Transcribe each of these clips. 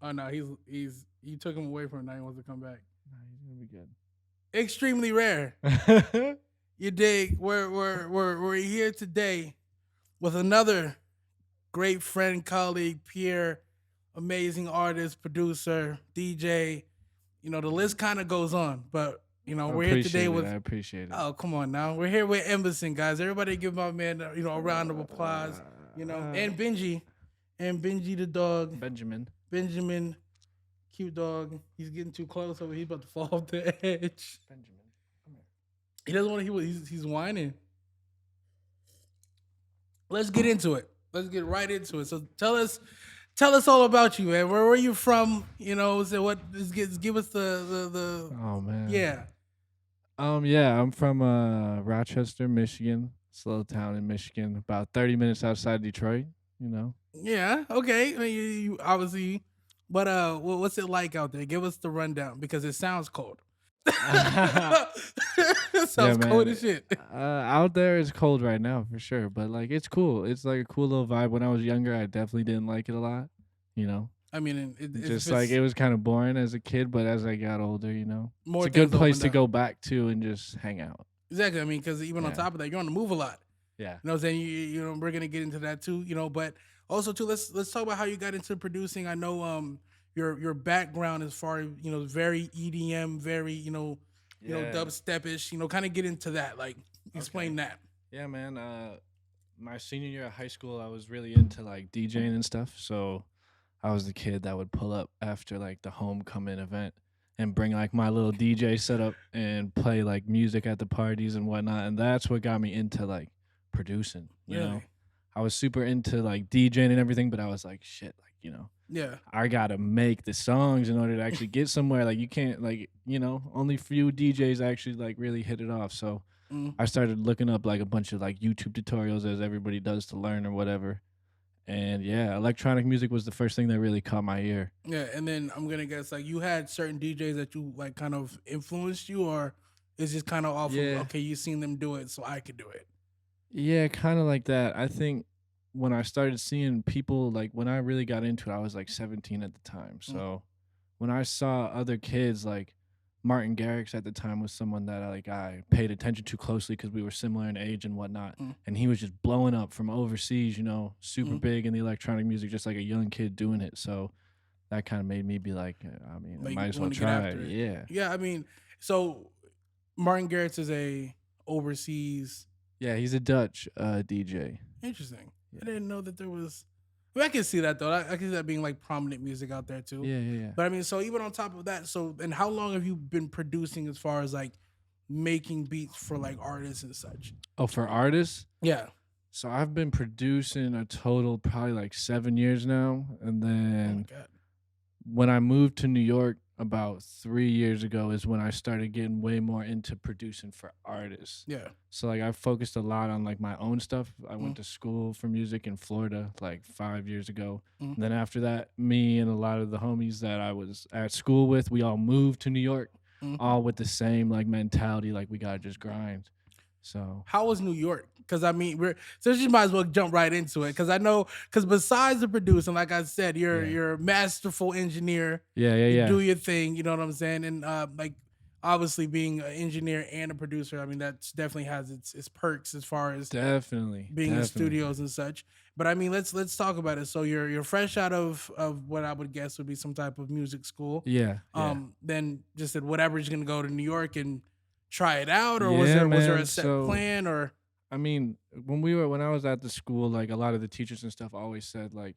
Oh no, he's you took him away from it. Now he wants to come back. Nah, he's gonna be Extremely rare. good. You dig? We're here today with another great friend, colleague, peer, amazing artist, producer, DJ. You know, the list kind of goes on, but I we're here today appreciate it. I with. appreciate it. Oh, come on now. We're here with Embasin, guys. Everybody give my man, a round of applause. And Benji the dog, Benjamin. Benjamin, cute dog. He's getting too close over. He's about to fall off the edge. Benjamin. Come here. He doesn't want to. He's whining. Let's get into it. Let's get right into it. So tell us all about you, man. Where are you from? So what? Give us the. Oh man. Yeah. Yeah, I'm from Rochester, Michigan. It's a little town in Michigan, about 30 minutes outside Detroit, Yeah. Okay. I mean, you obviously, but what's it like out there? Give us the rundown because it sounds cold. It sounds cold as shit. Out there it's cold right now for sure, but like it's cool. It's like a cool little vibe. When I was younger, I definitely didn't like it a lot, I mean, just like it was kind of boring as a kid, but as I got older, more it's a good things place opened to up. go back to and just hang out. Exactly. I mean, because even on Yeah. top of that, you're on the move a lot. Yeah. You know what I'm saying? We're gonna get into that too. But also too, let's talk about how you got into producing. I know your background as far as very EDM, very dubstepish. Kind of get into that. Like explain that. Yeah, man. My senior year of high school, I was really into like DJing and stuff. So I was the kid that would pull up after like the homecoming event and bring like my little DJ setup and play like music at the parties and whatnot. And that's what got me into like producing. You know, Really? I was super into like DJing and everything, but I was like, shit, like Yeah. I gotta make the songs in order to actually get somewhere. Like you can't only few DJs actually like really hit it off. So Mm. I started looking up like a bunch of like YouTube tutorials as everybody does to learn or whatever. And yeah, electronic music was the first thing that really caught my ear. Yeah, and then I'm gonna guess like you had certain DJs that you like kind of influenced you, or is just kind of off of Yeah. okay, you seen them do it, so I could do it. Yeah, kind of like that. I think when I started seeing people, like when I really got into it, I was like 17 at the time. So when I saw other kids, like Martin Garrix at the time was someone that I paid attention to closely because we were similar in age and whatnot. Mm. And he was just blowing up from overseas, super Mm. big in the electronic music, just like a young kid doing it. So that kind of made me be like, I Like, might you as well wanna get try after it. it. Yeah. Yeah, I mean, so Martin Garrix is a overseas. Yeah, he's a Dutch DJ. Interesting. Yeah. I didn't know that there was. I mean, I can see that though. I can see that being like prominent music out there too. Yeah. But I mean, so even on top of that, and how long have you been producing as far as like making beats for like artists and such? Oh, for artists? Yeah. So I've been producing a total probably like 7 years now. And Oh my then god. when I moved to New York about 3 years ago is when I started getting way more into producing for artists. Yeah. So like I focused a lot on like my own stuff. I Mm. went to school for music in Florida like 5 years ago. Mm. And then after that, me and a lot of the homies that I was at school with, we all moved to New York, Mm. all with the same like mentality, like we gotta just grind. So How was New York? Because I mean, you might as well jump right into it. Because I know, because besides the producing, like I said, you're a masterful engineer. You yeah. do your thing. You know what I'm saying? And like obviously being an engineer and a producer, I mean that's definitely has its perks as far as Definitely. being in studios and such. But I mean, let's talk about it. So you're fresh out of what I would guess would be some type of music school. Yeah. Then just said whatever, you're gonna go to New York and try it out, or was Yeah, there a man. set So- plan or? I mean, when I was at the school, like a lot of the teachers and stuff always said like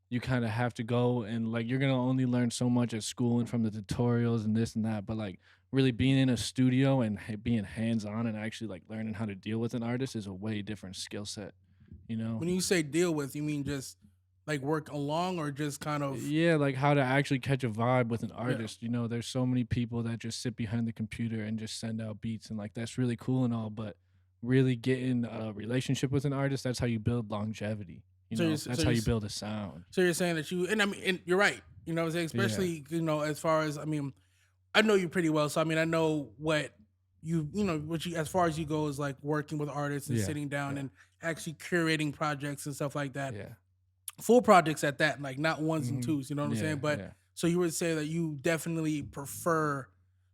you kind of have to go and like you're gonna only learn so much at school and from the tutorials and this and that, but like really being in a studio and being hands on and actually like learning how to deal with an artist is a way different skill set, When you say deal with, you mean just like work along or just kind of Yeah, like how to actually catch a vibe with an artist. There's so many people that just sit behind the computer and just send out beats and like that's really cool and all, but really getting a relationship with an artist, that's how you build longevity. That's how you build a sound. So you're saying that and I mean, and you're right. You know what I'm saying? Especially, as far as, I mean, I know you pretty well. So, I mean, I know what as far as you go is like working with artists and Yeah, sitting down yeah. and actually curating projects and stuff like that. Yeah. full projects at that, like not ones and Hmm. twos. You know what I'm saying? Yeah, But yeah. so you would say that you definitely prefer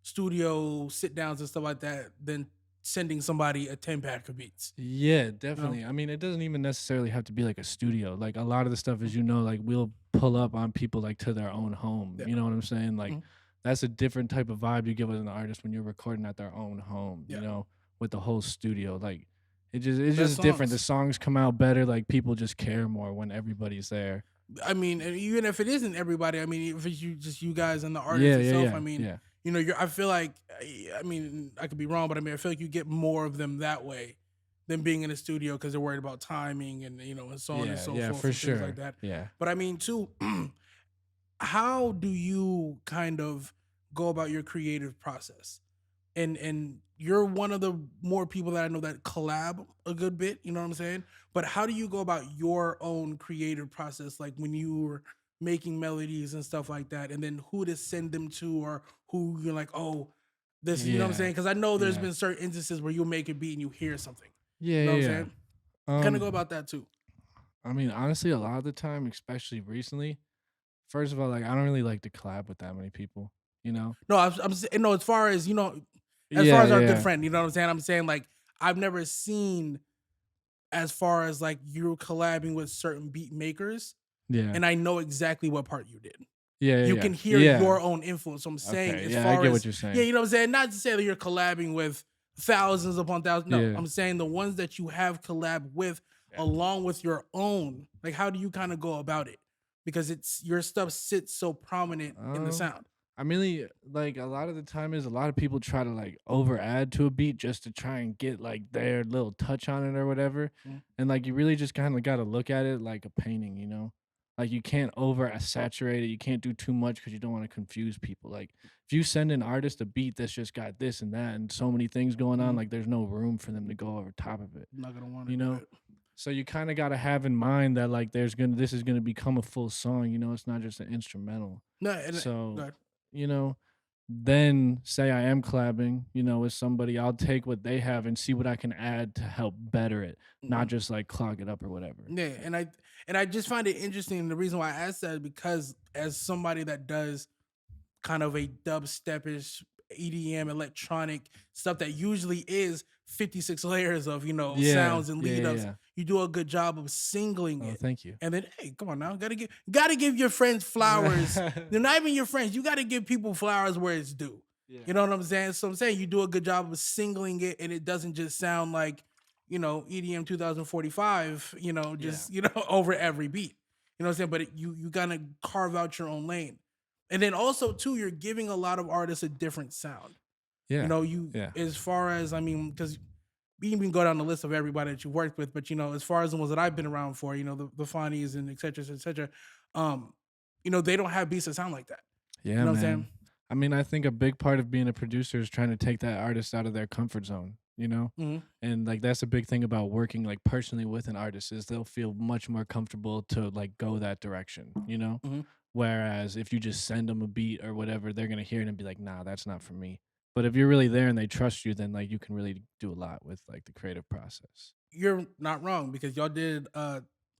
studio sit downs and stuff like that than sending somebody a 10 pack of beats. Yeah, You know? definitely. I mean, it doesn't even necessarily have to be like a studio. Like a lot of the stuff is, like we'll pull up on people like to their own home. Yeah. You know what I'm saying? Like Mhm. that's a different type of vibe you get with an artist when you're recording at their own home, Yeah. with the whole studio. Like it's Best just different. The songs. songs come out better. Like people just care more when everybody's there. I mean, and even if it isn't everybody, I mean, if it's you guys and the artist Yeah, yeah, itself, I yeah, mean, yeah. I feel like, I mean, I could be wrong, but I mean, I feel like you get more of them that way than being in a studio because they're worried about timing and and so on and Yeah, so yeah, forth for and things like sure. that. Yeah. But I mean, too, how do you kind of go about your creative process? And you're one of the more people that I know that collab a good bit, you know what I'm saying? But how do you go about your own creative process, like when you were making melodies and stuff like that, and then who to send them to, or who you're like, oh, this, you know what I'm Yeah. saying? Because I know there's Yeah. been certain instances where you'll make a beat and you hear something, Yeah, you know what I'm yeah, saying? yeah. Kind of go about that too. I mean, honestly, a lot of the time, especially recently, first of all, like I don't really like to collab with that many people, you know? No, no, as far as as far Yeah, as our good yeah, friend, you know what I'm saying? I'm saying like I've never seen as far as like you're collabing with certain beat makers, yeah, and I know exactly what part you did. yeah, You yeah, can hear yeah. your own influence. So I'm saying, Okay, as yeah, I far get what as, you're yeah, saying. you know what I'm saying? Not to say that you're collabing with thousands upon thousands. No, Yeah, I'm saying the ones that you have collab with yeah. along with your own. Like, how do you kind of go about it? Because it's your stuff sits so prominent in the Um, sound. I really like a lot of the time is a lot of people try to like over add to a beat just to try and get like their little touch on it or whatever. Mm, And like you really just kind of got to look at it like a painting, Like you can't over saturate it. You can't do too much because you don't want to confuse people. Like if you send an artist a beat that's just got this and that and so many things going on, mm, like there's no room for them to go over top of it, I'm not gonna want to you do know? it. So you kind of got to have in mind that like this is gonna become a full song. It's not just an instrumental. No, and So, good. you know, then say I am collabing, with somebody, I'll take what they have and see what I can add to help better it, not Mhm. just like clog it up or whatever. Yeah, and I just find it interesting. And the reason why I asked that is because as somebody that does kind of a dubstepish EDM electronic stuff that usually is 56 layers of Yeah, sounds and yeah, lead yeah, ups. yeah. You do a good job of singling Oh, it, thank you. and then hey, come on now, gotta give your friends flowers. They're not even your friends. You gotta give people flowers where it's due. Yeah, You know what I'm saying? So I'm saying you do a good job of singling it, and it doesn't just sound like EDM 2045. yeah, Just over every beat. You know what I'm saying? But you gotta carve out your own lane. And then also too, you're giving a lot of artists a different sound. yeah, You yeah, as far as I mean, because we can go down the list of everybody that you worked with, but as far as the ones that I've been around for, the Faunis and et cetera, et cetera, um, they don't have beats that sound like that. You yeah, know what I'm saying? man. I mean, I think a big part of being a producer is trying to take that artist out of their comfort zone. Hmm. And like that's a big thing about working like personally with an artist is they'll feel much more comfortable to like go that direction. Hmm. Whereas if you just send them a beat or whatever, they're gonna hear it and be like, "Nah, that's not for me." But if you're really there and they trust you, then like you can really do a lot with like the creative process. You're not wrong because y'all did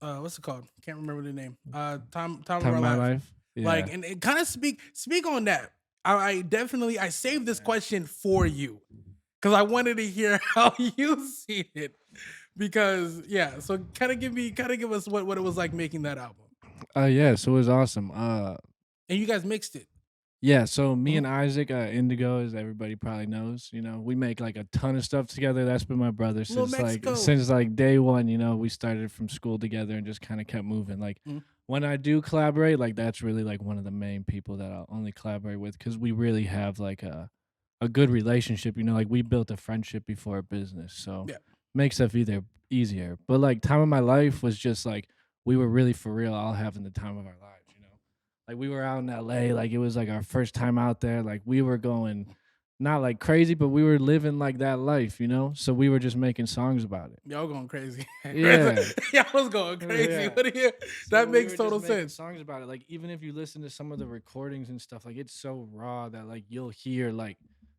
what's it called? Can't remember the name. Time of Time Our of my Life. life, Like, yeah, and kind of speak on that. I definitely I saved this question for you because I wanted to hear how you see it. Because yeah, so kind of give us what it was like making that album. yeah. So it was awesome. And you guys mixed it. Yeah, so me Mhm. and Isaac, Indigo, as everybody probably knows, we make like a ton of stuff together. That's been my brother Little since like Mexico. since like day one. We started from school together and just kind of kept moving. Like Mhm. when I do collaborate, like that's really like one of the main people that I'll only collaborate with because we really have like a good relationship. Like we built a friendship before a business, so Yeah. makes stuff either easier. But like time of my life was just like we were really for real, all having the time of our lives. Like we were out in LA, like it was like our first time out there. Like we were going not like crazy, but we were living like that life. So we were just making songs about it. Y'all going crazy. Yeah. Y'all was going crazy. Yeah. What do you So that we makes were just total making sense. songs about it. Like even if you listen to some of the recordings and stuff, like it's so raw that like you'll hear like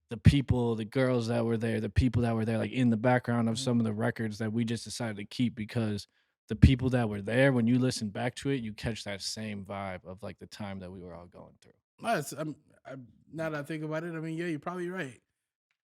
the people, the girls that were there, the people that were there, like in the background of Mhm. some of the records that we just decided to keep because the people that were there, when you listen back to it, you catch that same vibe of like the time that we were all going through. Nice. Now that I think about it, I mean, yeah, you're probably right.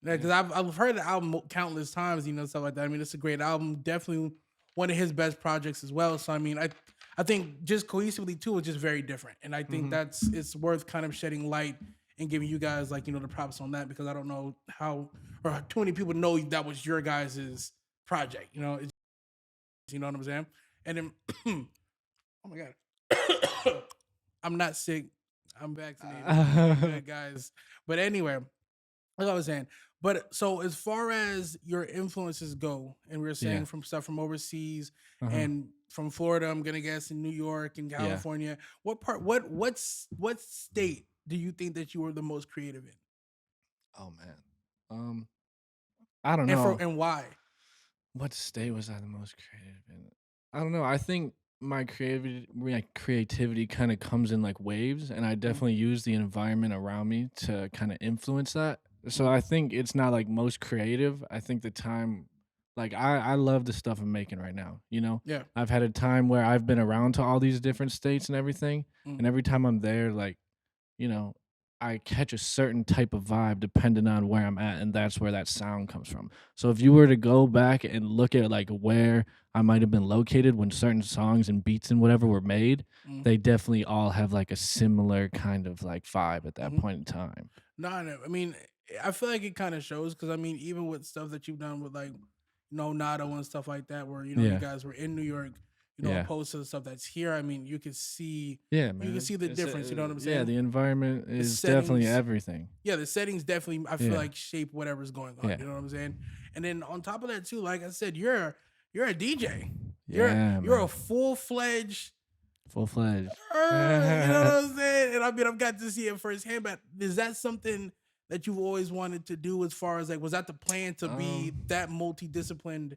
Yeah, Yeah. because I've heard the album countless times, stuff like that. I mean, it's a great album. Definitely one of his best projects as well. So I mean, I think just cohesively too, it's just very different, and I think Hmm. that's it's worth kind of shedding light and giving you guys like the props on that because I don't know how or too many people know that was your guys's project. You know what I'm saying? And then, oh my god, I'm not sick. I'm vaccinated. I'm good, guys. But anyway, like I was saying. But so as far as your influences go, and we were Yeah. saying from stuff from overseas Uh-huh. and from Florida, I'm gonna guess in New York and Yeah. California. What state do you think that you were the most creative in, Oh man. Um, I don't and know. and why? What state was I the most creative in? I don't know. I think my creativity kind of comes in like waves, and I Mm, definitely use the environment around me to kind of influence that. So mm, I think it's not like most creative. I think the time, like I love the stuff I'm making right now. yeah. I've had a time where I've been around to all these different states and everything, Mm, and every time I'm there, like you know, I catch a certain type of vibe depending on where I'm at, and that's where that sound comes from. So if you were to go back and look at like where I might have been located when certain songs and beats and whatever were made, mm, they definitely all have like a similar kind of like vibe at that mm-hmm. point in time. No, no. I mean, I feel like it kind of shows because I mean, even with stuff that you've done with like, Nato and stuff like that, where you Yeah, guys were in New York, yeah, opposed to the stuff that's here. I mean, yeah, you can man. see the difference. You know what I'm Yeah, saying? the environment The is definitely settings, everything. yeah, the settings definitely. I feel Yeah, like shape whatever's going on. yeah, You know what I'm saying? And then on top of that too, like I said, you're a DJ. yeah, You're a man. full fledged. Full fledged. You know what I'm saying? And I mean, I've got to see it firsthand. But is that something that you've always wanted to do? As far as like, was that the plan to be um. that multidisciplined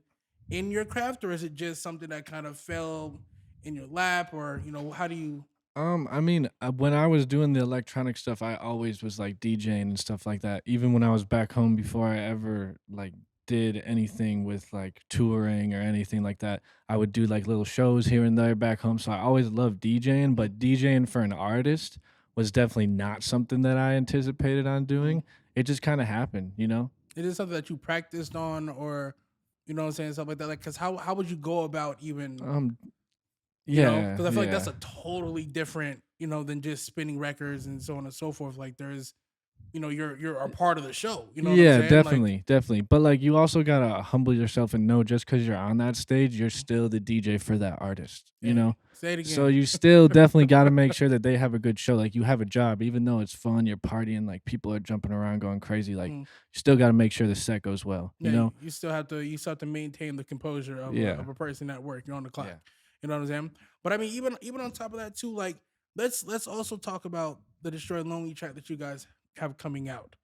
in your craft, or is it just something that kind of fell in your lap, or how do you? I mean, when I was doing the electronic stuff, I always was like DJing and stuff like that. Even when I was back home before I ever like did anything with like touring or anything like that, I would do like little shows here and there back home. So I always loved DJing, Mm, but DJing for an artist was definitely not something that I anticipated on mm. doing. It just kind of happened. Is it something that you practiced on, or what I'm saying, stuff like that? Like, because how would you go about even Um, because yeah, I feel like that's yeah. a totally different than just spinning records and so on and so forth. Like, there's you're a part of the show. You know what I'm Yeah, saying? Like, definitely, definitely. But like you also gotta humble yourself and know just because you're on that stage, you're still the DJ for that artist, you hey, know? say it So again. you still definitely gotta make sure that they have a good show. Like you have a job, even though it's fun, you're partying, like people are jumping around going crazy. Like Mm. you still gotta make sure the set goes well, you Yeah, know? you still have to maintain the composure of Yeah. a person at work. You're on the clock. Yeah. You know what I'm saying? But I mean, even on top of that too, like let's also talk about the Destroy Lonely track that you guys have coming out.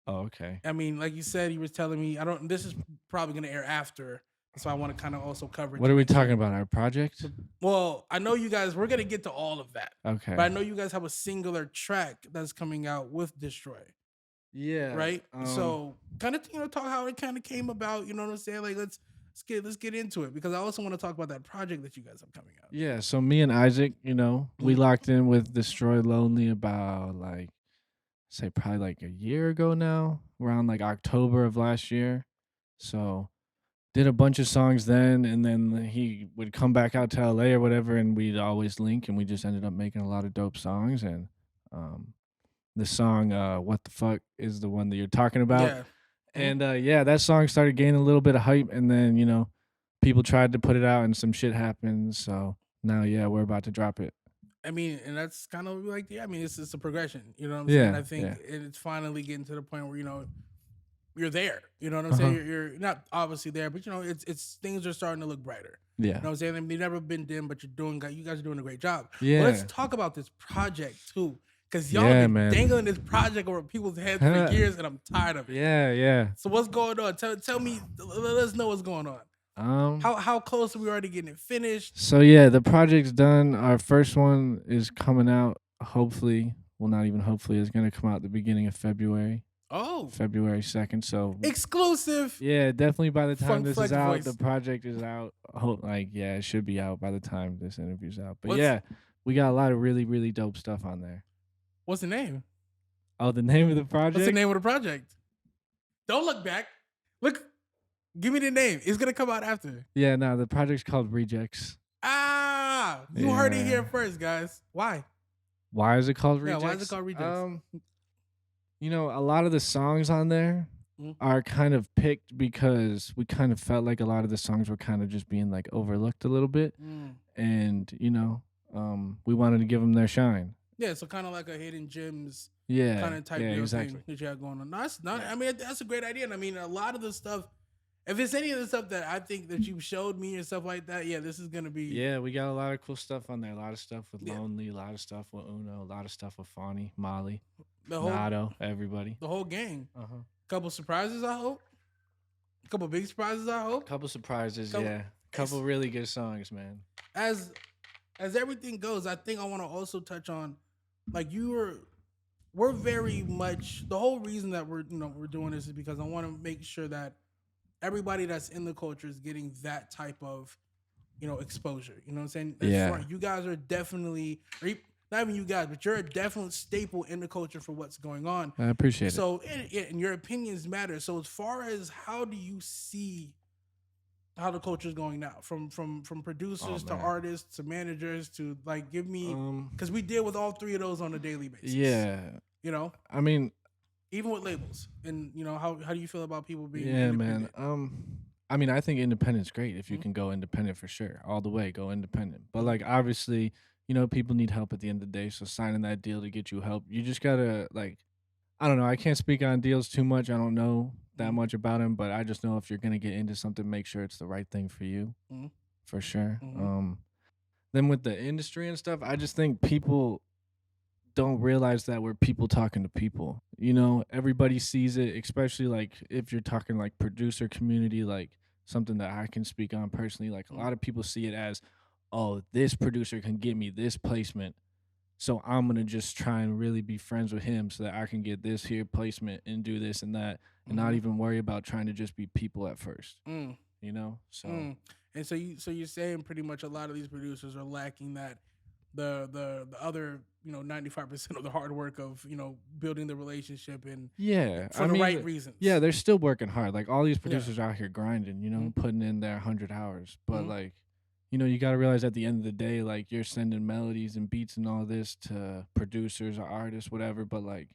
Oh, okay. I mean, like you said, you was telling me I don't. This is probably gonna air after, so I want to kind of also cover it What to are we make sure. talking about? Our project? Well, I know you guys. We're gonna get to all of that, but Okay. I know you guys have a singular track that's coming out with Destroy, Yeah. right? So, kind of talk how it kind of came about. You know what I'm saying? Like, let's get into it because I also want to talk about that project that you guys have coming out. Yeah. So me and Isaac, we Mm, locked in with Destroy Lonely about like say probably like a year ago now, around like October of last year. So did a bunch of songs then, and then he would come back out to LA or whatever, and we'd always link, and we just ended up making a lot of dope songs. And um, the song "What the Fuck" is the one that you're talking about. yeah. Mhm. And yeah, that song started gaining a little bit of hype, and then people tried to put it out, and some shit happened. So now, yeah, we're about to drop it. I mean, and that's kind of like, yeah, I mean, it's a progression. You know what I'm saying? Yeah, I think yeah, it's finally getting to the point where you're there. You know what I'm uh saying? huh, You're not obviously there, but it's things are starting to look brighter. You yeah, know what I'm saying? I mean, you've never been dim, but you guys are doing a great job. But let's yeah, talk about this project too, because y'all have yeah, been man. dangling this project over people's heads for years, and I'm tired of it. Yeah, yeah. So what's going on? Tell me, let us know what's going on. Um, How close are we already getting it finished? so yeah, the project's done. Our first one is coming out. Hopefully, well, not even hopefully, it's gonna come out the beginning of February. Oh, February 2nd. So exclusive. yeah, definitely by the time Funk this is Flex out, the voice. project is out. Like, yeah, it should be out by the time this interview's out. But What's yeah, we got a lot of really, really dope stuff on there. what's the name? Oh, the name of the What's the project? name of the project? Don't look back. Look, give me the name. It's gonna come out after. Yeah, no, the project's called Rejects. Ah, you heard it here Yeah. first, guys. Why? Why is it called Yeah, Rejects? why is it called Rejects? You know, a lot of the songs on there Mhm. are kind of picked because we kind of felt like a lot of the songs were kind of just being like overlooked a little bit, Mm. and we wanted to give them their shine. Yeah, so kind of like a hidden gems Yeah, kind of type yeah, deal exactly. thing that you have going on. No, that's not. I mean, that's a great idea. And I mean, a lot of the stuff. If it's any of the stuff that I think that you showed me and stuff like that, yeah, this is gonna be. Yeah, we got a lot of cool stuff on there. A lot of stuff with Yeah. Lonely, a lot of stuff with Uno, a lot of stuff with Fauni, Molly, The whole Nato, everybody. the whole gang. Uh-huh. Couple surprises, I hope. Couple big surprises, I hope. Couple surprises, Couple- yeah. Couple really good songs, man. As everything goes, I think I want to also touch on, like we're very much the whole reason that we're doing this is because I want to make sure that everybody that's in the culture is getting that type of exposure. You know what I'm saying? That's Yeah. right. You guys are definitely, not even you guys, but you're a definite staple in the culture for what's going on. I appreciate it. So, and your opinions matter. So, as far as how do you see how the culture is going now, from producers to man. artists to managers to like, give me, because we deal with all three of those on a daily basis. Yeah. You know, I mean, even with labels, and how do you feel about people being yeah, man. independent? I mean, I think independent's great if you Mhm. can go independent for sure. All the way, go independent. But like obviously, people need help at the end of the day. So signing that deal to get you help, you just gotta like I don't know. I can't speak on deals too much. I don't know that Mhm. much about them, but I just know if you're gonna get into something, make sure it's the right thing for you, Mhm. for sure. Mhm. Then with the industry and stuff, I just think people don't realize that we're people talking to people. Everybody sees it, especially like if you're talking like producer community, like something that I can speak on personally. Like a lot of people see it as, oh, this producer can get me this placement. So I'm gonna just try and really be friends with him so that I can get this here placement and do this and that and not Mhm. even worry about trying to just be people at first. Mm. So And so you're saying pretty much a lot of these producers are lacking that the other 95% of the hard work of building the relationship and yeah, for I the mean, right reasons. yeah, they're still working hard. Like all these Yeah. producers out here grinding, Mhm. putting in their 100 hours. But Mhm. like, you got to realize at the end of the day, like you're sending melodies and beats and all this to producers or artists, whatever. But like,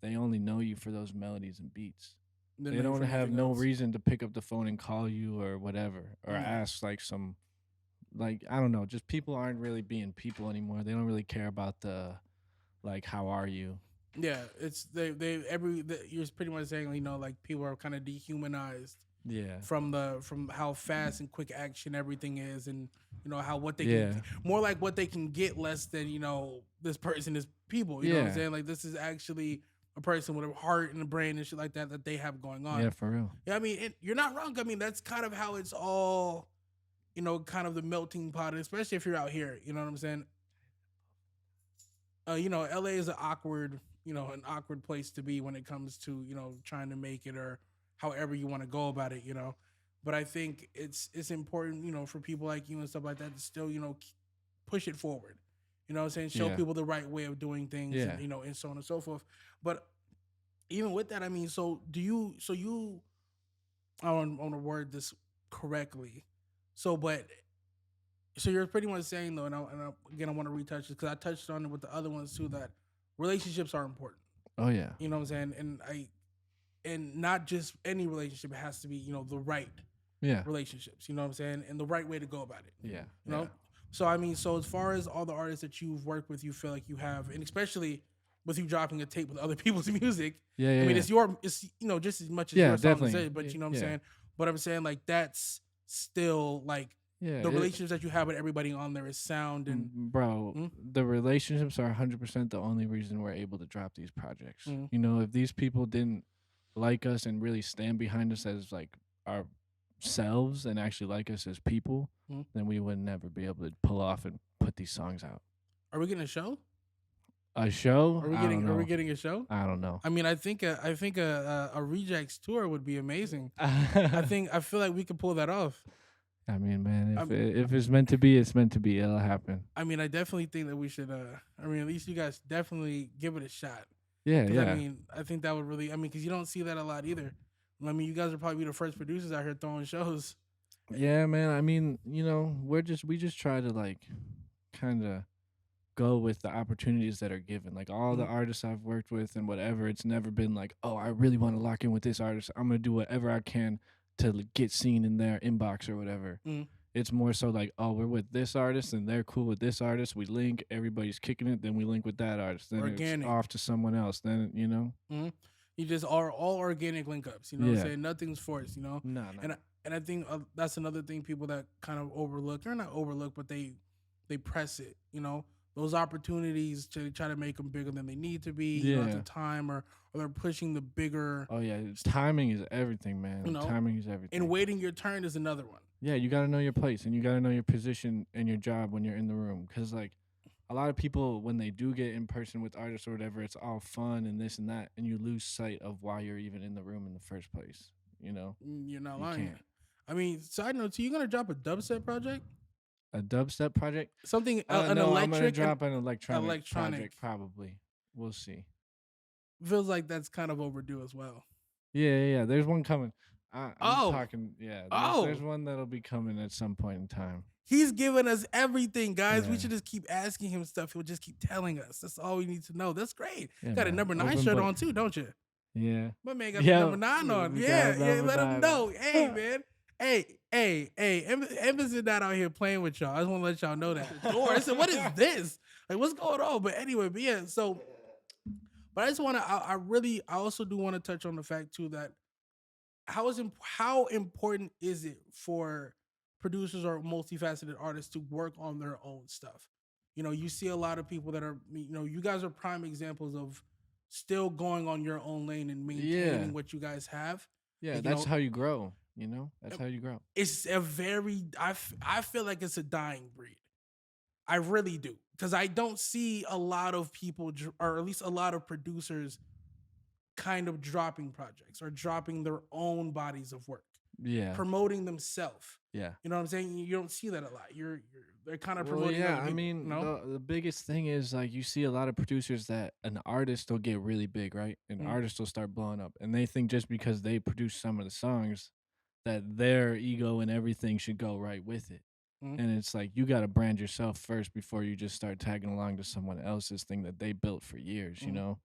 they only know you for those melodies and beats. Then They maybe don't for have anything no else. reason to pick up the phone and call you or whatever or Mm. ask like some like I don't know, just people aren't really being people anymore. They don't really care about the like how are you? Yeah, it's you're pretty much saying like people are kind of dehumanized Yeah. from how fast and quick action everything is, and how what they Yeah. can more like what they can get less than this person is people. You know what I'm Yeah. saying? Like this is actually a person with a heart and a brain and shit like that they have going on. Yeah, for real. Yeah, I mean, you're not wrong. I mean, that's kind of how it's all, kind of the melting pot, especially if you're out here. You know what I'm saying? LA is an awkward place to be when it comes to, trying to make it or however you want to go about it. But I think it's important, for people like you and stuff like that to still, push it forward. You know what I'm saying? Show Yeah. people the right way of doing things, Yeah. and so on and so forth. But even with that, I mean, so I want to word this correctly. So you're pretty much saying though, again, I want to retouch this because I touched on it with the other ones too, that relationships are important. Oh yeah. You know what I'm saying? And not just any relationship, it has to be, the right Yeah. relationships, you know what I'm saying? And the right way to go about it. Yeah. You know? So I mean, so as far as all the artists that you've worked with, you feel like you have, and especially with you dropping a tape with other people's music. Yeah. I mean, yeah. it's just as much as Yeah, your song definitely. as it, but you know what I'm Yeah. saying? But I'm saying like that's still like Yeah. the relationships that you have with everybody on there is sound and Bro, the relationships are 100% the only reason we're able to drop these projects. Mhm. If these people didn't like us and really stand behind us as like ourselves and actually like us as people, Mhm. then we would never be able to pull off and put these songs out. Are we getting a show? A show? Are we I don't getting know. a show? I don't know. I mean, I think a Rejects tour would be amazing. I feel like we could pull that off. I mean, man, Um, if it's meant to be, it's meant to be. It'll happen. I mean, I definitely think that we should. I mean, at least you guys definitely give it a shot. Yeah, Because I yeah, mean, I think that would really. I mean, because you don't see that a lot either. I mean, you guys are probably the first producers out here throwing shows. yeah, man. I mean, we just try to like kind of go with the opportunities that are given. Like all the Mm, artists I've worked with and whatever, it's never been like, oh, I really want to lock in with this artist. I'm gonna do whatever I can to get seen in their inbox or whatever. mm, It's more so like, oh, we're with this artist and they're cool with this artist. We link, everybody's kicking it, then we link with that artist. Then it's organic. off to someone else. Then Mm. You just are all organic link ups. You know what I'm yeah, saying? Nothing's forced. You know, no, no, and I think that's another thing people that kind of overlook or not overlook, but they press it. You know, those opportunities to try to make them bigger than they need to be. You know, at the yeah. time or they're pushing the bigger. Oh yeah, timing is everything, You man. know, Timing is and everything. waiting your turn is another one. Yeah, you got to know your place and you got to know your position and your job when you're in the room. Cause like a lot of people, when they do get in person with artists or whatever, it's all fun and this and that, and you lose sight of why you're even in the room in the first place. You know, You're not you lying. can't. I mean, side note, too, you gonna drop a dubstep project? A dubstep project? Something an No, I'm gonna electric and drop an electronic electronic project probably. We'll see. feels like that's kind of overdue as well. Yeah, yeah, yeah. There's one coming. I'm Oh, talking. Yeah, there's oh, one that'll be coming at some point in time. he's giving us everything, guys. We Yeah, should just keep asking him stuff. He'll just keep telling us. That's all we need to know. That's great. yeah, Got a man. number 9 Open shirt book. on too, don't you? Yeah. My man got the Yeah, number 9 on. we got Yeah, a yeah. number Let him 9 know. on. Hey, man. Hey. Embasin not out here playing with y'all. I just want to let y'all know that. Door. I said, what is this? Like, what's going on? But anyway, but yeah. So, but I just want to. I also do want to touch on the fact too that how important is it for producers or multifaceted artists to work on their own stuff? You know, you see a lot of people that are, you guys are prime examples of still going on your own lane and Yeah, maintaining what you guys have. yeah. Like, That's how you grow. That's um, how you grow. it's a very, I feel like it's a dying breed. I really do. Because I don't see a lot of people, or at least a lot of producers, kind of dropping projects or dropping their own bodies of work, Yeah, promoting themselves. yeah. You know what I'm saying? You don't see that a lot. They're kind of Well, promoting yeah. other I people. mean, No, the biggest thing is like you see a lot of producers that an artist will get really big, right? An mm, artist will start blowing up, and they think just because they produce some of the songs that their ego and everything should go right with it. mm, And it's like you got to brand yourself first before you just start tagging along to someone else's thing that they built for years. mm.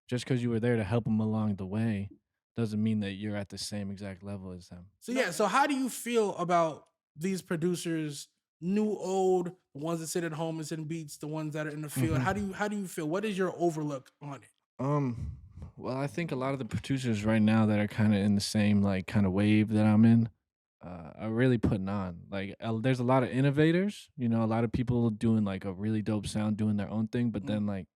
Just because you were there to help them along the way doesn't mean that you're at the same exact level as them. So yeah. So how do you feel about these producers, new, old, the ones that sit at home and send beats, the ones that are in the field? hmm How do you feel? What is your overlook on it? Um, well, I think a lot of the producers right now that are kind of in the same like kind of wave that I'm in, are really putting on. Like, there's a lot of innovators. A lot of people doing like a really dope sound, doing their own thing. But Mm, then like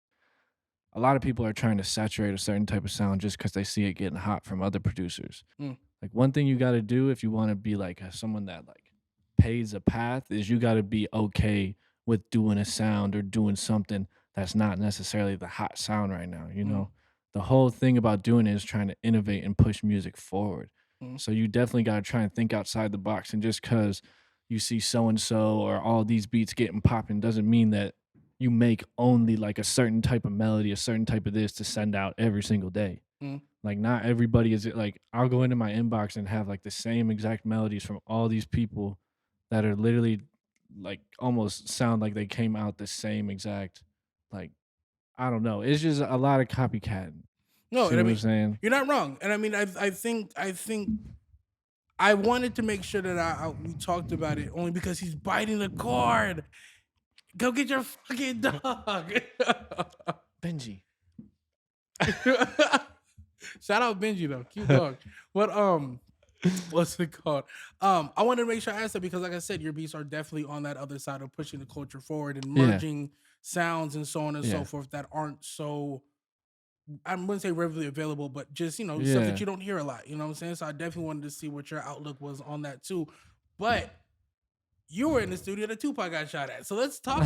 a lot of people are trying to saturate a certain type of sound just because they see it getting hot from other producers. mm, Like one thing you got to do if you want to be like someone that like pays a path is you got to be okay with doing a sound or doing something that's not necessarily the hot sound right now. mm, The whole thing about doing it is trying to innovate and push music forward. mm, So you definitely got to try and think outside the box. And just because you see so and so or all these beats getting popping doesn't mean that you make only like a certain type of melody, a certain type of this to send out every single day. mm. Like not everybody is like I'll go into my inbox and have like the same exact melodies from all these people that are literally like almost sound like they came out the same exact like I don't know. It's just a lot of copycat. No, See and I what I'm mean saying? you're not wrong. And I mean I think I wanted to make sure that we talked about it only because he's biting the cord. Go get your fucking dog. Benji. Shout out Benji though, cute dog. But what's it called? I wanted to make sure I asked that because, like I said, your beats are definitely on that other side of pushing the culture forward and Yeah. merging sounds and so on and so Yeah. forth that aren't so. I wouldn't say readily available, but just stuff that Yeah. you don't hear a lot. You know what I'm saying? So I definitely wanted to see what your outlook was on that too. But you were in the studio that Tupac got shot at. So let's talk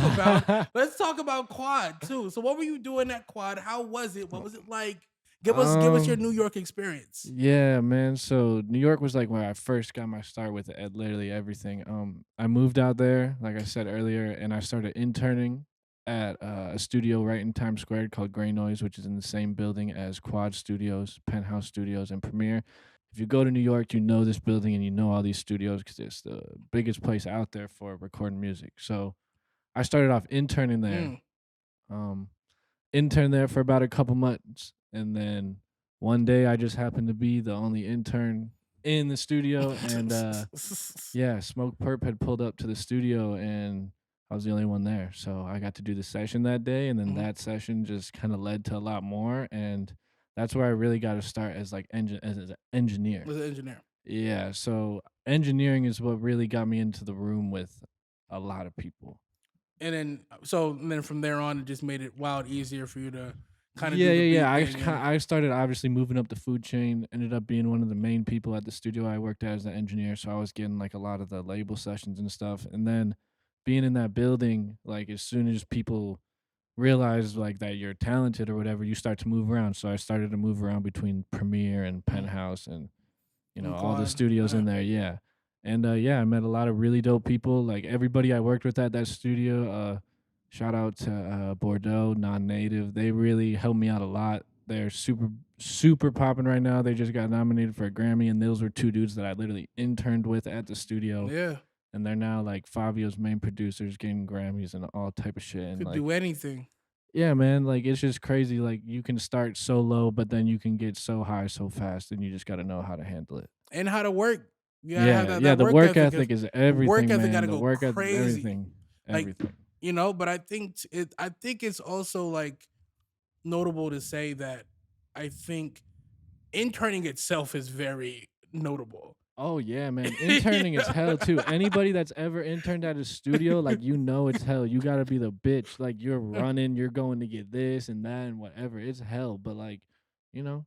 about Quad too. So what were you doing at Quad? How was it? What was it like? Give us your um, New York experience. yeah, man. So New York was like where I first got my start with literally everything. I moved out there, like I said earlier, and I started interning at a studio right in Times Square called Gray Noise, which is in the same building as Quad Studios, Penthouse Studios, and Premiere. If you go to New York, you know this building and you know all these studios because it's the biggest place out there for recording music. So I started off interning there. Mm. Um, interned there for about a couple months, and then one day I just happened to be the only intern in the studio, and yeah, Smoke Perp had pulled up to the studio, and I was the only one there, so I got to do the session that day, and then Mhm. that session just kind of led to a lot more, and that's where I really got to start as like as an engineer. Was an engineer. Yeah, so engineering is what really got me into the room with a lot of people. And then from there on, it just made it wild easier for you to kind of Yeah, do the yeah, yeah. beat thing. And I started obviously moving up the food chain. Ended up being one of the main people at the studio I worked at as an engineer. So I was getting like a lot of the label sessions and stuff. And then being in that building, like as soon as people realize like that you're talented or whatever, you start to move around. So I started to move around between Premiere and mm, Penthouse and all the Quad. studios in there. Yeah, and yeah, I met a lot of really dope people. Like everybody I worked with at that studio. Shout out to Bordeaux, non-native. They really helped me out a lot. They're super popping right now. They just got nominated for a Grammy, and those were two dudes that I literally interned with at the studio, Yeah, and they're now like Fabio's main producers, getting Grammys and all type of shit. And could like, do anything. yeah, man, like it's just crazy. Like you can start so low, but then you can get so high so fast, and you just got to know how to handle it. And how to work. You gotta have Yeah, that yeah, that the work work ethic. If ethic is work everything, ethic got man. to The go work ethic, crazy. everything, Like everything. but I think it's also like notable to say that I think interning itself is very notable. Oh yeah, man. You Interning is know? hell too. Anybody that's ever interned at a studio, like it's hell. You gotta be the bitch. Like you're running, you're going to get this and that and whatever. It's hell. But like, you know,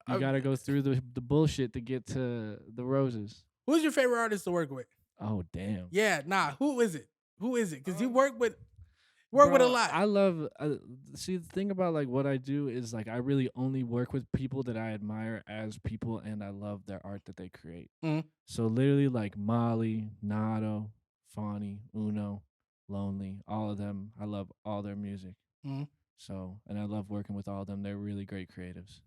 you I- gotta go through the bullshit to get to the roses. Who's your favorite artist to work with? Oh damn. Yeah, nah. Who is it? Who is it? Because you Um, work with a Bro, lot. I love see the thing about like what I do is like I really only work with people that I admire as people and I love their art that they create. Mhm, So literally like Molly, Nato, Fauni, Uno, Lonely, all of them. I love all their music. mhm. So and I love working with all of them. They're really great creatives.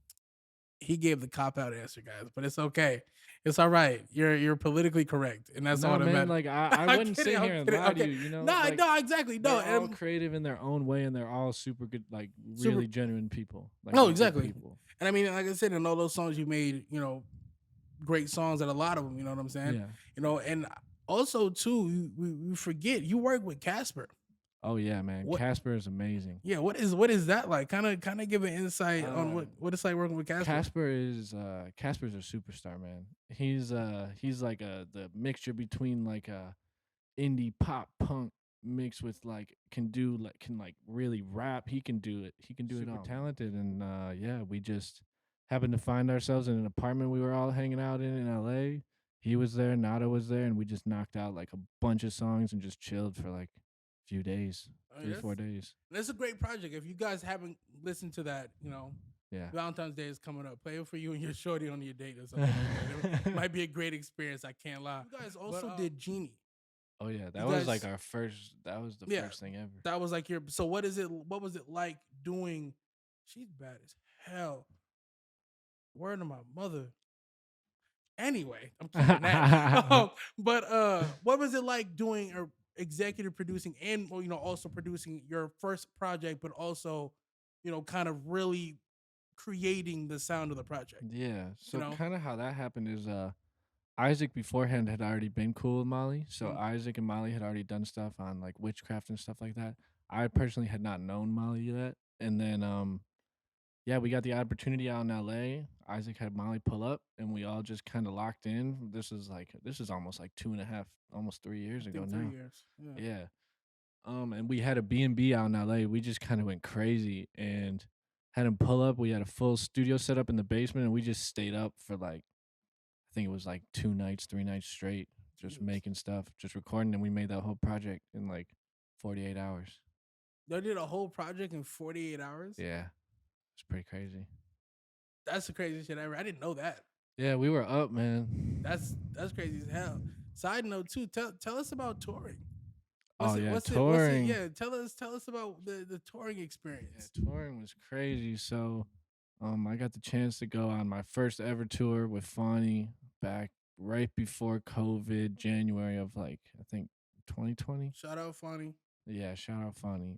He gave the cop out answer, guys, but it's okay. It's all right. You're politically correct, and that's all Nah, that man, matters. like I I'm wouldn't kidding. sit I'm here and kidding. lie to Okay. you, No, like no, exactly. No, they're all and creative in their own way and they're all super good, like super. really genuine people. Like No, they're good exactly. people. And I mean, like I said, in all those songs you made, great songs, and a lot of them. You know what I'm saying? Yeah. And also too, we forget you work with Casper. Oh yeah, man. What? Caspr is amazing. Yeah. What is that like? Kind of give an insight on Uh what it's like working with Casper. Casper's a superstar, man. He's like the mixture between like a indie pop punk mixed with like can like really rap. He can do it. He can do it Super all. Talented and yeah, we just happened to find ourselves in an apartment we were all hanging out in LA. He was there, Nada was there, and we just knocked out like a bunch of songs and just chilled for like a few days, I mean, three, 4 days. that's a great project. If you guys haven't listened to that, Yeah. Valentine's Day is coming up. Play it for you and your shorty on your date or something like that. It might be a great experience. I can't lie. You guys also did Genie. Oh yeah, You that was like guys, our first. That was the yeah, first thing ever. that was like your. So what is it? What was it like doing? She's bad as hell. Word of my mother. Anyway, I'm keeping that. But what was it like doing or executive producing and well, also producing your first project, but also, kind of really creating the sound of the project. Yeah. You So know, kind of how that happened is Isaac beforehand had already been cool with Molly. So Mm. Isaac and Molly had already done stuff on like witchcraft and stuff like that. I personally had not known Molly yet. And then yeah, we got the opportunity out in LA. Isaac had Molly pull up and we all just kind of locked in. This is almost like 2.5, almost 3 years I ago think three now. years. Yeah. Yeah. And we had a B&B out in LA. We just kind of went crazy and had him pull up. We had a full studio set up in the basement and we just stayed up for like I think it was like 2 nights, 3 nights straight, just Jesus. making stuff, just recording, and we made that whole project in like 48 hours. They did a whole project in 48 hours. Yeah, it's pretty crazy. That's the craziest shit ever. I didn't know that. Yeah, we were up, man. That's crazy as hell. Side note too. Tell us about touring. Oh yeah, What's it? touring. Yeah, tell us about the touring experience. Yeah, touring was crazy. So, I got the chance to go on my first ever tour with Fauni back right before COVID, January of like I think 2020. Shout out Fauni. Yeah, shout out Fauni.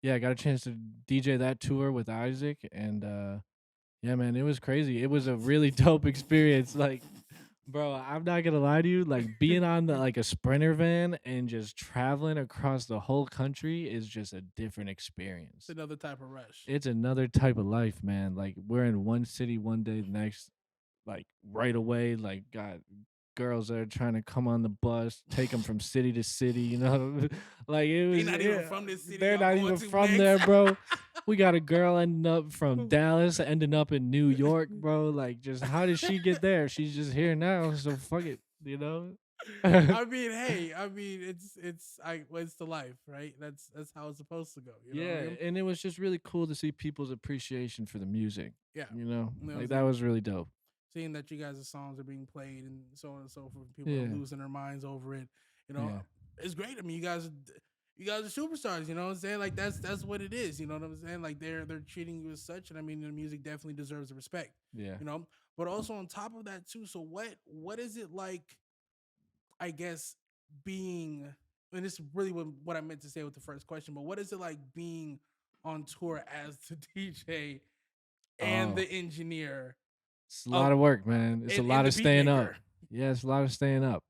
Yeah, I got a chance to DJ that tour with Isaac, and yeah, man, it was crazy. It was a really dope experience. Like, bro, I'm not gonna lie to you. Like, being on the like a Sprinter van and just traveling across the whole country is just a different experience. It's another type of rush. It's another type of life, man. Like, we're in one city one day, the next, like right away, like got girls that are trying to come on the bus, take them from city to city, you know. Like it They was, not even from this city. they're Y'all not going even to from next. there, bro. We got a girl ending up from Dallas, ending up in New York, bro. Like, just how did she get there? She's just here now, so fuck it, you know. I mean, hey, I mean, well, it's the life, right? That's how it's supposed to go. You know what I Yeah, mean? and it was just really cool to see people's appreciation for the music. Yeah. You know, You know what I'm like that saying? was really dope. Seeing that you guys' songs are being played and so on and so forth, people Yeah, are losing their minds over it. You know, yeah, it's great. I mean, you guys are superstars. You know what I'm saying? Like that's what it is. You know what I'm saying? Like they're treating you as such, and I mean, the music definitely deserves the respect. yeah. You know, but also on top of that too. So what is it like? I guess being, and this is really what I meant to say with the first question. But what is it like being on tour as the DJ and Oh, the engineer it's a lot of of work, man. It's a and lot the of beat staying up. maker? Yeah, it's a lot of staying up.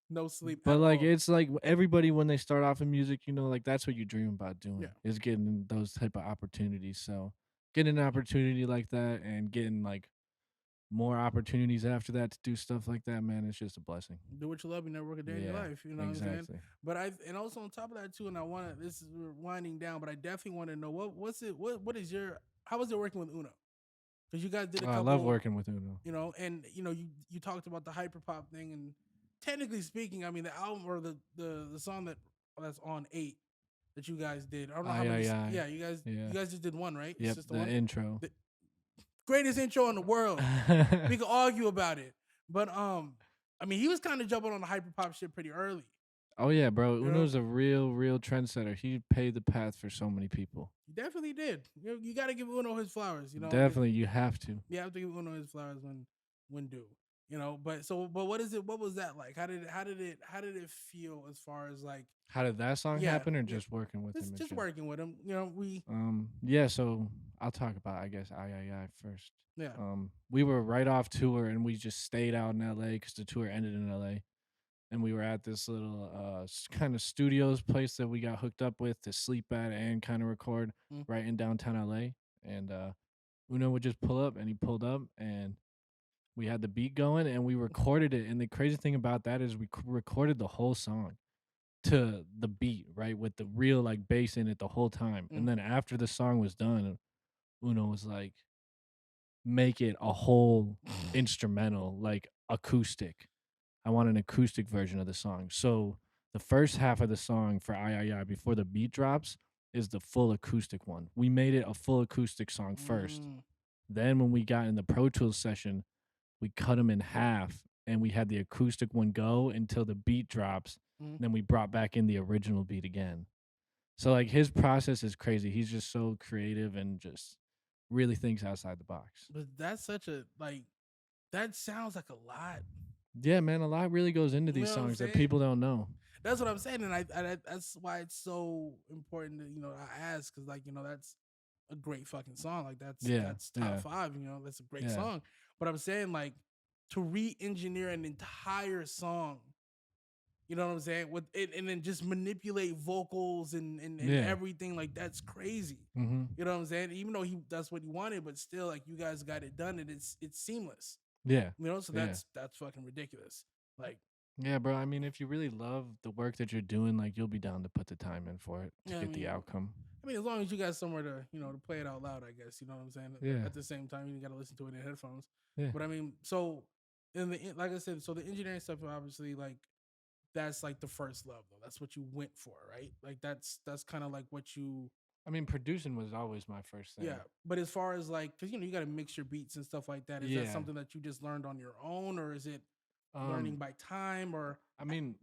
No sleep But at like all. it's like everybody when they start off in music, you know, like that's what you dream about Yeah. doing is getting those type of opportunities. So getting an opportunity like that and getting like more opportunities after that to do stuff like that, man, it's just a blessing. Do what you love, you never work a day in your Yeah, life. You know what I'm saying? exactly. But and also on top of that too, and I want to. This is we're winding down, but I definitely want to know what's it. What is your? How was it working with Uno? Because you guys did a Oh, I love couple. working with Uno. You know, and you talked about the hyperpop thing, and technically speaking, I mean the album or the song that's on 8 that you guys did. I don't know how Aye, many. aye, aye. Yeah, you Yeah. guys just did one, right? It's Yep, just the the one. intro. The greatest intro in the world. We could argue about it, but I mean, he was kind of jumping on the hyperpop shit pretty early. Oh yeah, bro. You know, Uno's a real trendsetter. He paved the path for so many people. he definitely did. You got to give Uno his flowers. You know, Definitely, you have to. you have to give Uno his flowers when due. You know, but what is it? What was that like? How did it feel as far as like How did that song yeah happen, or yeah just working with him? just working with him? You know, we Yeah. So I'll talk about, I guess, I first. yeah We were right off tour, and we just stayed out in LA because the tour ended in LA, and we were at this little kind of studios place that we got hooked up with to sleep at and kind of record mm, right in downtown LA. And Uno would just pull up, and he pulled up, and we had the beat going, and we recorded it. And the crazy thing about that is we recorded the whole song to the beat, right, with the real like bass in it the whole time. mm, And then after the song was done, Uno was like, make it a whole instrumental, like acoustic. I want an acoustic version of the song. So the first half of the song for I before the beat drops is the full acoustic one. We made it a full acoustic song first. mm, Then when we got in the Pro Tools session, we cut them in half and we had the acoustic one go until the beat drops. mm. Then we brought back in the original beat again. So like his process is crazy. He's just so creative and just really thinks outside the box. But that's such a like that sounds like a lot. Yeah, man, a lot really goes into You these know what I'm songs that saying? people don't know. That's what I'm saying, and that's why it's so important that I ask because that's a great fucking song. Like Yeah, that's top yeah, 5. That's a great yeah, song. But I'm saying like to re-engineer an entire song. You know what I'm saying? With it, and then just manipulate vocals and yeah. everything like that's crazy. Mm-hmm. You know what I'm saying? Even though that's what he wanted, but still like you guys got it done and it's seamless. Yeah, So yeah, that's fucking ridiculous. Like yeah, bro. I mean, if you really love the work that you're doing, like you'll be down to put the time in for it to yeah, get the outcome. as long as you got somewhere to to play it out loud, I guess you know what I'm saying. Yeah, At the same time, you got to listen to it in headphones. yeah. But I mean, so And like I said, so the engineering stuff obviously like that's like the first love though. That's what you went for, right? Like that's kind of like what you I mean, producing was always my first thing. yeah. But as far as like, because you got to mix your beats and stuff like that. Is that Yeah. something that you just learned on your own, or is it learning Um, by time, or I mean,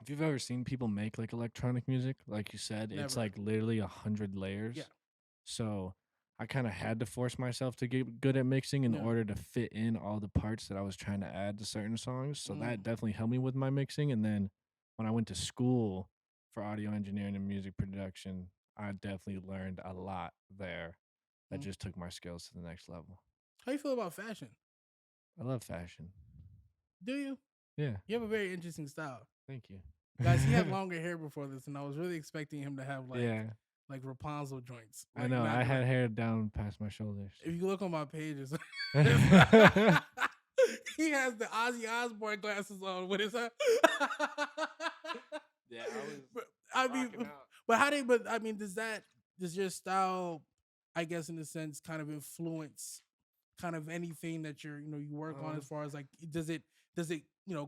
if you've ever seen people make like electronic music, like you said, it's never? like literally 100 layers. Yeah. So I kind of had to force myself to get good at mixing in Yeah. order to fit in all the parts that I was trying to add to certain songs. So Mm. that definitely helped me with my mixing. And then when I went to school for audio engineering and music production, I definitely learned a lot there that just took my skills to the next level. How you feel about fashion? I love fashion. Do you? Yeah. You have a very interesting style. Thank you. Guys, he had longer hair before this, and I was really expecting him to have like Yeah. like Rapunzel joints. I Like, know. not I the- had hair down past my shoulders. If you look on my pages, he has the Ozzy Osbourne glasses on with his. Yeah, I was. But, I mean, rocking out. but how do? But I mean, does your style, I guess, in a sense, kind of influence kind of anything that you work on as far as like does it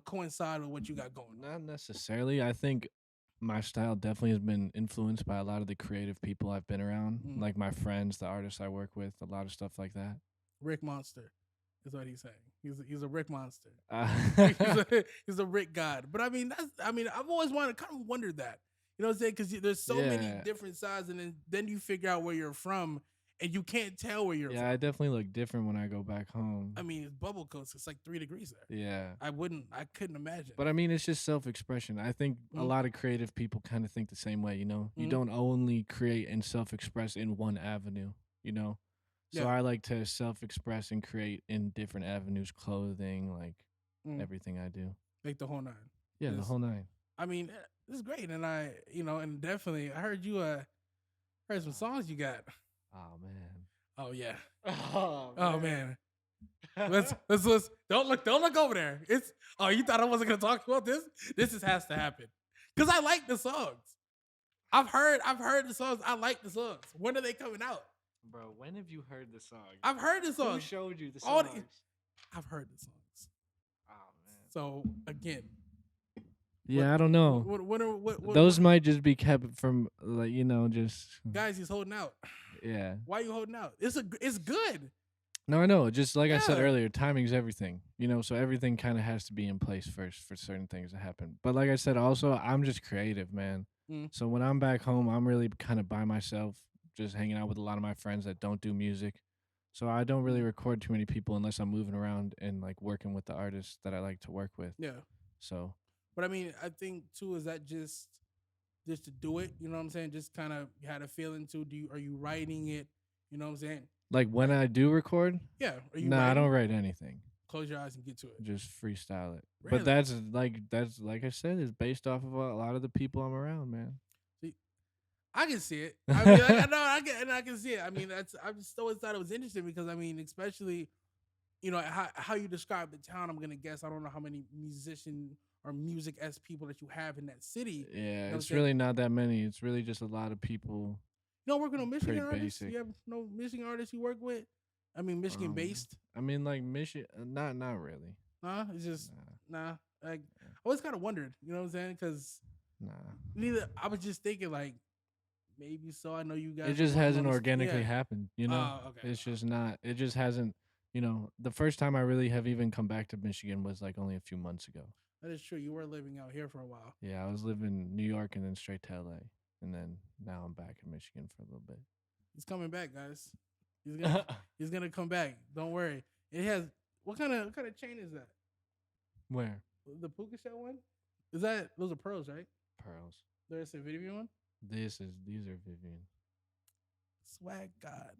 coincide with what you got going on? Not necessarily. I think my style definitely has been influenced by a lot of the creative people I've been around, like my friends, the artists I work with, a lot of stuff like that. Rick Monster is what he's saying. He's a Rick Monster. Uh, he's a Rick God. But I mean, I've always kind of wondered that. You know what I'm saying? Because there's so many Yeah. different sides, and then you figure out where you're from, and you can't tell where you're yeah, from. I definitely look different when I go back home. I mean, it's bubble coats. It's like 3 degrees there. Yeah. I couldn't imagine. But I mean, it's just self-expression. I think a lot of creative people kind of think the same way, you know? You don't only create and self-express in one avenue, you know? So Yeah. I like to self-express and create in different avenues, clothing, like everything I do. Like the whole nine. Yeah, the whole nine. I mean, it's great, and and definitely, I heard you heard some songs you got. Oh man. Oh yeah. Oh man. Let's don't look over there. It's you thought I wasn't gonna talk about this? This has to happen. Cause I like the songs. I've heard the songs. I like the songs. When are they coming out? Bro, when have you heard the song? I've heard the songs. Who showed you the songs? I've heard the songs. Oh man. So again. Yeah, I don't know. What, those might just be kept from like, just guys, he's holding out. Yeah. Why are you holding out? It's good. No, I know. Just like I said earlier, timing's everything. So everything kind of has to be in place first for certain things to happen. But like I said, also, I'm just creative, man. So when I'm back home, I'm really kind of by myself, just hanging out with a lot of my friends that don't do music. So I don't really record too many people unless I'm moving around and like working with the artists that I like to work with. Yeah. So. But I mean, I think too, is that just to do it? You know what I'm saying? Just kind of had a feeling to are you writing it? You know what I'm saying? Like when I do record? Yeah. Are you I don't write anything. Close your eyes and get to it. Just freestyle it. Really? But that's like I said, is based off of a lot of the people I'm around, man. See, I can see it. I mean, I can see it. I mean, I just always thought it was interesting because I mean, especially, how you describe the town. I'm gonna guess. I don't know how many musician or music-esque people that you have in that city. Yeah, it's really not that many. It's really just a lot of people. You don't work with no Michigan artists? Basic. You have no Michigan artists you work with? I mean, Michigan-based? I mean, like, Michigan, not really. Nah, it's just, nah. Like, I always kind of wondered, you know what I'm saying? Because I was just thinking, like, maybe so. I know you guys. It just hasn't organically happened, Okay. It's just not. It just hasn't, the first time I really have even come back to Michigan was, like, only a few months ago. That is true. You were living out here for a while. Yeah, I was living in New York and then straight to LA. And then now I'm back in Michigan for a little bit. He's coming back, guys. He's gonna come back. Don't worry. It has what kind of chain is that? Where? The puka shell one? Those are pearls, right? Pearls. There's a Vivian one? These are Vivian. Swag God.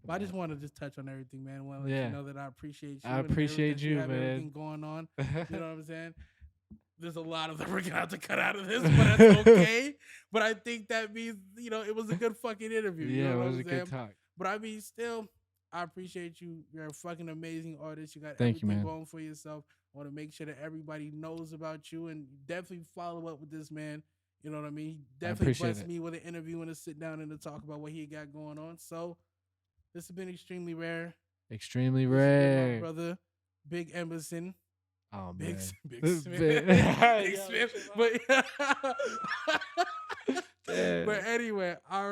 But I just want to just touch on everything, man. I want to let you know that I appreciate you. I appreciate you, man. Everything going on. You know what I'm saying? There's a lot of them we're gonna have to cut out of this, but that's okay. But I think that means, it was a good fucking interview. Yeah, you know it was a good talk. But I mean, still, I appreciate you. You're a fucking amazing artist. You got Thank everything you, man. going for yourself. I want to make sure that everybody knows about you and definitely follow up with this man. You know what I mean? He definitely blessed me with an interview and to sit down and to talk about what he got going on. So this has been extremely rare. Extremely rare. My brother, Big Embasin, Oh Big man. Big Smith, Big Yo, Smith. chill But out. Damn. but anyway, all